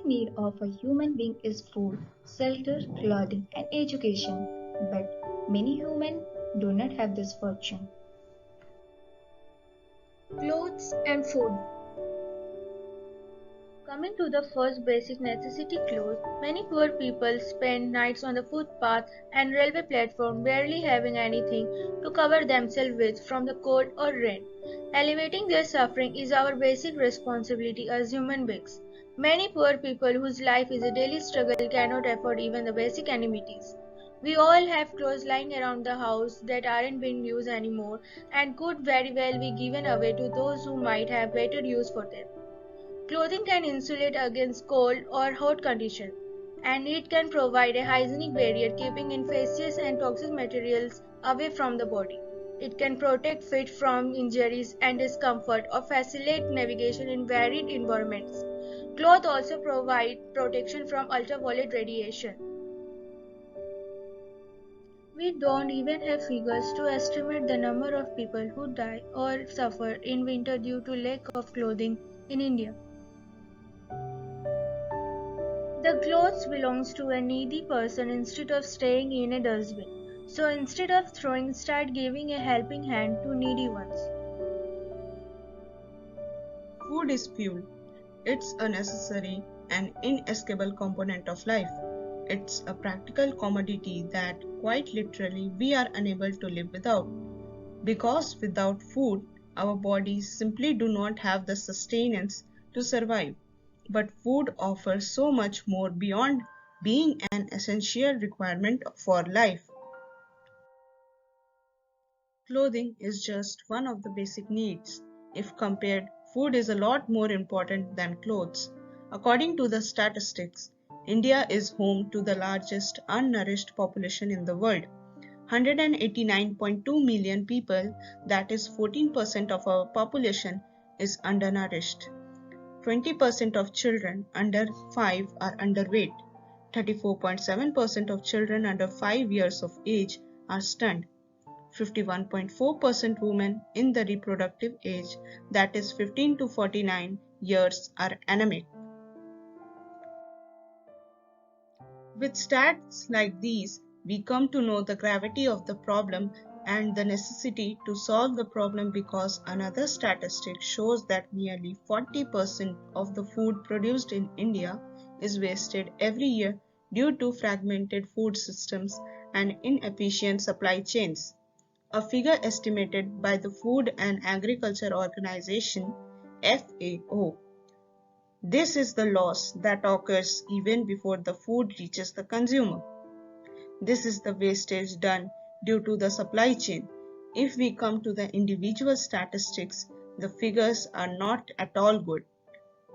basic need of a human being is food, shelter, clothing, and education. But many humans do not have this fortune. Clothes and food. Coming to the first basic necessity, clothes, many poor people spend nights on the footpath and railway platform barely having anything to cover themselves with from the cold or rain. Alleviating their suffering is our basic responsibility as human beings. Many poor people whose life is a daily struggle cannot afford even the basic amenities. We all have clothes lying around the house that aren't being used anymore and could very well be given away to those who might have better use for them. Clothing can insulate against cold or hot conditions, and it can provide a hygienic barrier keeping infectious and toxic materials away from the body. It can protect feet from injuries and discomfort or facilitate navigation in varied environments. Clothes also provide protection from ultraviolet radiation. We don't even have figures to estimate the number of people who die or suffer in winter due to lack of clothing in India. The clothes belongs to a needy person instead of staying in a dustbin. So instead of throwing, start giving a helping hand to needy ones. Food is fuel. It's a necessary and inescapable component of life. It's a practical commodity that, quite literally, we are unable to live without. Because without food, our bodies simply do not have the sustenance to survive. But food offers so much more beyond being an essential requirement for life. Clothing is just one of the basic needs. If compared, food is a lot more important than clothes. According to the statistics, India is home to the largest unnourished population in the world. 189.2 million people, that is 14% of our population, is undernourished. 20% of children under 5 are underweight. 34.7% of children under 5 years of age are stunned. 51.4% women in the reproductive age, that is 15 to 49 years, are anemic. With stats like these, we come to know the gravity of the problem and the necessity to solve the problem, because another statistic shows that nearly 40% of the food produced in India is wasted every year due to fragmented food systems and inefficient supply chains. A figure estimated by the Food and Agriculture Organization (FAO). This is the loss that occurs even before the food reaches the consumer. This is the wastage done due to the supply chain. If we come to the individual statistics, the figures are not at all good.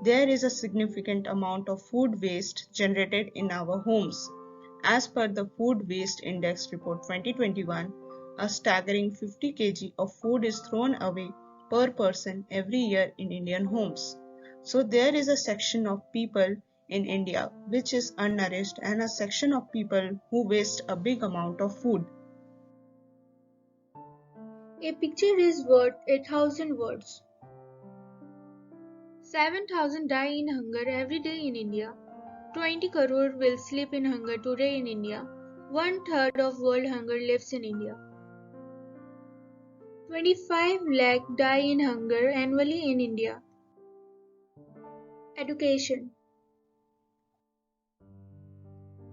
There is a significant amount of food waste generated in our homes. As per the Food Waste Index Report 2021, a staggering 50 kg of food is thrown away per person every year in Indian homes. So there is a section of people in India which is unnourished, and a section of people who waste a big amount of food. A picture is worth 1,000 words. 7,000 die in hunger every day in India. 20 crore will sleep in hunger today in India. One third of world hunger lives in India. 25 lakh die in hunger annually in India. Education.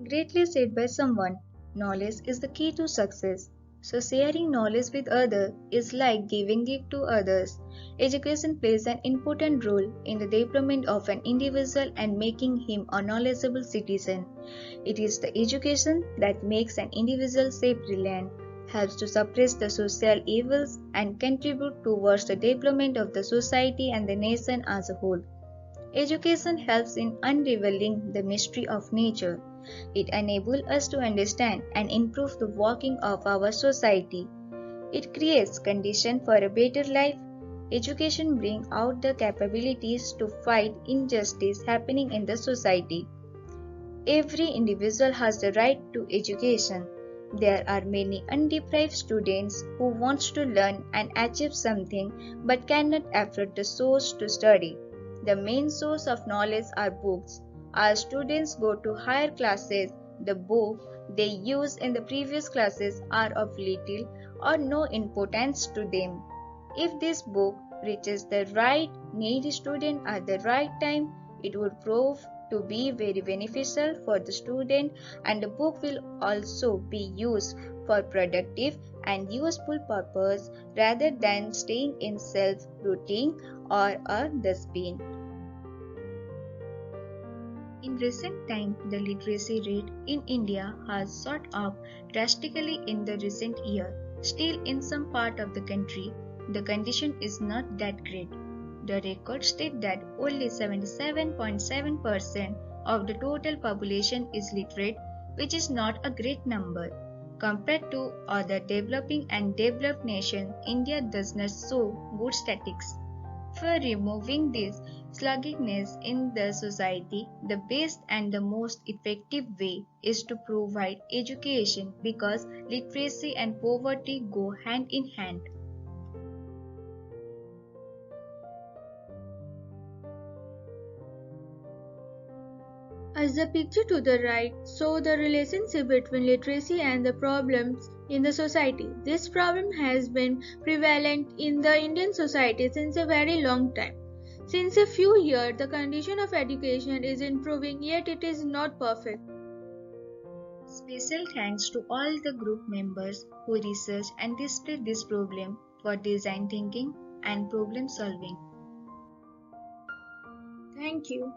Greatly said by someone, knowledge is the key to success. So sharing knowledge with others is like giving gift to others. Education plays an important role in the development of an individual and making him a knowledgeable citizen. It is the education that makes an individual self-reliant, helps to suppress the social evils, and contribute towards the development of the society and the nation as a whole. Education helps in unraveling the mystery of nature. It enables us to understand and improve the working of our society. It creates conditions for a better life. Education brings out the capabilities to fight injustice happening in the society. Every individual has the right to education. There are many undeprived students who want to learn and achieve something but cannot afford the source to study. The main source of knowledge are books. As students go to higher classes, the book they use in the previous classes are of little or no importance to them. If this book reaches the right needy student at the right time, it would prove to be very beneficial for the student, and the book will also be used for productive and useful purpose rather than staying in self-routine or a dustbin. In recent times, the literacy rate in India has shot up drastically in the recent year. Still, in some part of the country, the condition is not that great. The record state that only 77.7% of the total population is literate, which is not a great number. Compared to other developing and developed nations, India does not show good statistics. For removing this sluggishness in the society, the best and the most effective way is to provide education because literacy and poverty go hand in hand. As the picture to the right shows the relationship between literacy and the problems in the society. This problem has been prevalent in the Indian society since a very long time. Since a few years, the condition of education is improving, yet it is not perfect. Special thanks to all the group members who research and display this problem for design thinking and problem solving. Thank you.